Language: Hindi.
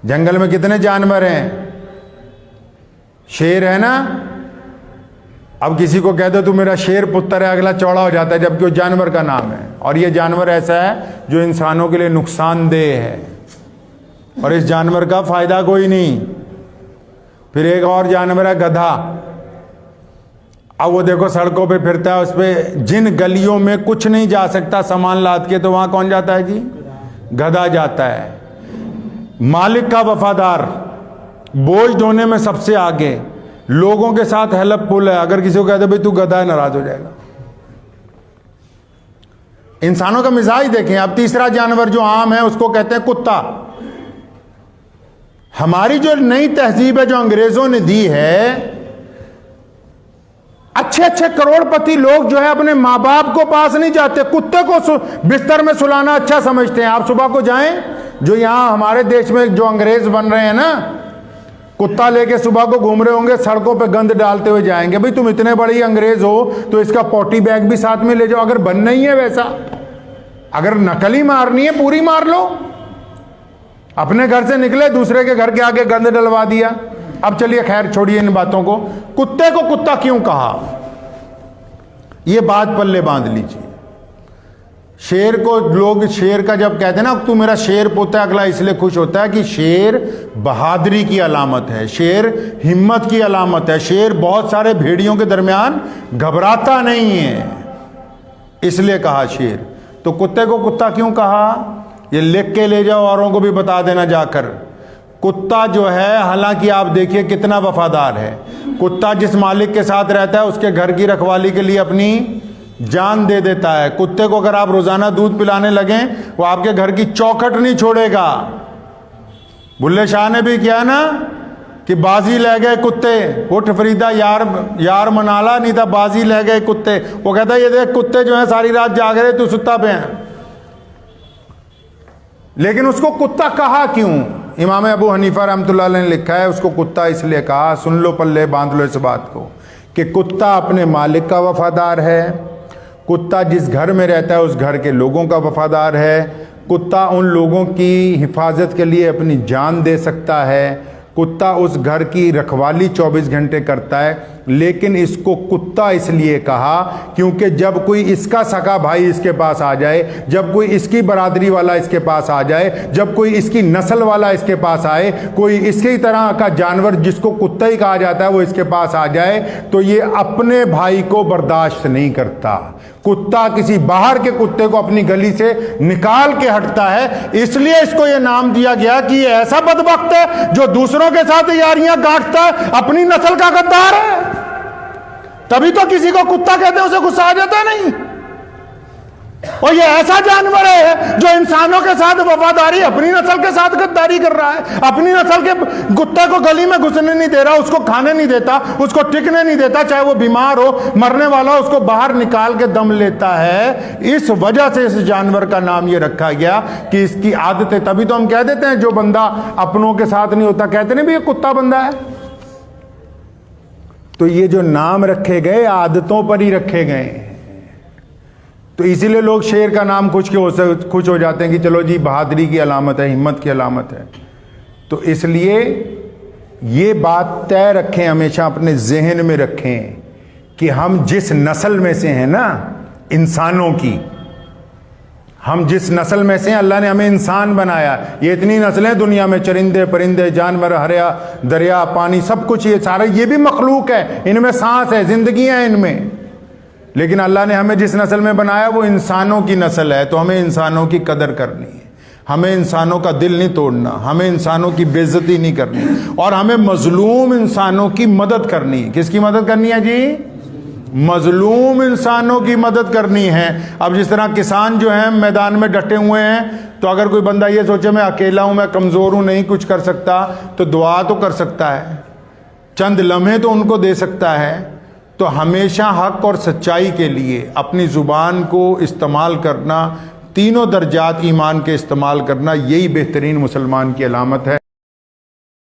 जंगल में कितने जानवर हैं? शेर है ना। अब किसी को कह दो तू मेरा शेर पुत्र है, अगला चौड़ा हो जाता है, जबकि वो जानवर का नाम है। और ये जानवर ऐसा है जो इंसानों के लिए नुकसानदेह है, और इस जानवर का फायदा कोई नहीं। फिर एक और जानवर है गधा। अब वो देखो सड़कों पे फिरता है, उस पे जिन गलियों में कुछ नहीं जा सकता सामान लाद के, तो वहां कौन जाता है जी? गधा जाता है। मालिक का वफादार, बोझ ढोने में सबसे आगे, लोगों के साथ हेल्पफुल है। अगर किसी को कहते भाई तू गधा है, नाराज हो जाएगा। इंसानों का मिजाज देखें। अब तीसरा जानवर जो आम है उसको कहते हैं कुत्ता। हमारी जो नई तहजीब है जो अंग्रेजों ने दी है, अच्छे अच्छे करोड़पति लोग जो है अपने माँ बाप को पास नहीं जाते, कुत्ते को बिस्तर में सुलाना अच्छा समझते हैं। आप सुबह को जाएं, जो यहां हमारे देश में जो अंग्रेज बन रहे हैं ना, कुत्ता लेके सुबह को घूम रहे होंगे, सड़कों पे गंद डालते हुए जाएंगे। भाई तुम इतने बड़े अंग्रेज हो तो इसका पॉटी बैग भी साथ में ले जाओ। अगर बनना ही है वैसा, अगर नकली मारनी है पूरी मार लो। अपने घर से निकले, दूसरे के घर के आगे गंद डलवा दिया। अब चलिए खैर छोड़िए इन बातों को। कुत्ते को कुत्ता क्यों कहा, यह बात पल्ले बांध लीजिए। शेर को लोग शेर का जब कहते हैं ना तू मेरा शेर पुत्र है, अगला इसलिए खुश होता है कि शेर बहादुरी की अलामत है, शेर हिम्मत की अलामत है, शेर बहुत सारे भेड़ियों के दरमियान घबराता नहीं है, इसलिए कहा शेर। तो कुत्ते को कुत्ता क्यों कहा, ये लिख के ले जाओ, औरों को भी बता देना जाकर। कुत्ता जो है, हालांकि आप देखिए कितना वफादार है। कुत्ता जिस मालिक के साथ रहता है उसके घर की रखवाली के लिए अपनी जान दे देता है। कुत्ते को अगर आप रोजाना दूध पिलाने लगें, वो आपके घर की चौखट नहीं छोड़ेगा। बुल्ले शाह ने भी किया ना कि बाजी ले गए कुत्ते, उठ फरीदा यार मनाला, नहीं था बाजी ले गए कुत्ते। वो कहता है ये देख कुत्ते जो है सारी रात जाग रहे, तू सुता पे है। लेकिन उसको कुत्ता कहा क्यों? इमाम अबू हनीफा रहमतुल्लाह अलैह ने लिखा है उसको कुत्ता इसलिए कहा, सुन लो पल्ले बांध लो इस बात को, कि कुत्ता अपने मालिक का वफादार है, कुत्ता जिस घर में रहता है उस घर के लोगों का वफादार है, कुत्ता उन लोगों की हिफाजत के लिए अपनी जान दे सकता है, कुत्ता उस घर की रखवाली 24 घंटे करता है। लेकिन इसको कुत्ता इसलिए कहा क्योंकि जब कोई इसका सगा भाई इसके पास आ जाए, जब कोई इसकी बरादरी वाला इसके पास आ जाए, जब कोई इसकी नस्ल वाला इसके पास आए, कोई इसकी तरह का जानवर जिसको कुत्ता ही कहा जाता है वो इसके पास आ जाए, तो ये अपने भाई को बर्दाश्त नहीं करता। कुत्ता किसी बाहर के कुत्ते को अपनी गली से निकाल के हटता है। इसलिए इसको यह नाम दिया गया कि ये ऐसा बदबख्त है जो दूसरों के साथ यारियां गांठता है, अपनी नस्ल का गद्दार है। तभी तो किसी को कुत्ता कहते हैं उसे गुस्सा आ जाता नहीं। और ये ऐसा जानवर है जो इंसानों के साथ वफादारी, अपनी नस्ल के साथ गद्दारी कर रहा है। अपनी नस्ल के कुत्ते को गली में घुसने नहीं दे रहा, उसको खाने नहीं देता, उसको टिकने नहीं देता, चाहे वो बीमार हो, मरने वाला हो, उसको बाहर निकाल के दम लेता है। इस वजह से इस जानवर का नाम ये रखा गया कि इसकी आदतें, तभी तो हम कह देते हैं जो बंदा अपनों के साथ नहीं होता कहते नहीं भी ये कुत्ता बंदा है। तो ये जो नाम रखे गए आदतों पर ही रखे गए, तो इसीलिए लोग शेर का नाम खुश हो जाते हैं कि चलो जी बहादुरी की अलामत है, हिम्मत की अलामत है। तो इसलिए ये बात तय रखें, हमेशा अपने जहन में रखें कि हम जिस नस्ल में से हैं ना, इंसानों की, हम जिस नस्ल में से हैं, अल्लाह ने हमें इंसान बनाया। ये इतनी नस्लें दुनिया में, चरिंदे परिंदे जानवर, हरिया दरिया पानी सब कुछ, ये सारा ये भी मखलूक है, इनमें सांस है, जिंदगी है इनमें। लेकिन अल्लाह ने हमें जिस नस्ल में बनाया वो इंसानों की नस्ल है। तो हमें इंसानों की कदर करनी है, हमें इंसानों का दिल नहीं तोड़ना, हमें इंसानों की बेइज्जती नहीं करनी, और हमें मजलूम इंसानों की मदद करनी है। किसकी मदद करनी है जी? मजलूम इंसानों की मदद करनी है। अब जिस तरह किसान जो हैं मैदान में डटे हुए हैं, तो अगर कोई बंदा ये सोचे मैं अकेला हूं, मैं कमज़ोर हूं, नहीं कुछ कर सकता, तो दुआ तो कर सकता है, चंद लम्हे तो उनको दे सकता है। तो हमेशा हक और सच्चाई के लिए अपनी ज़ुबान को इस्तेमाल करना, तीनों दर्जात ईमान के इस्तेमाल करना, यही बेहतरीन मुसलमान की अलामत है।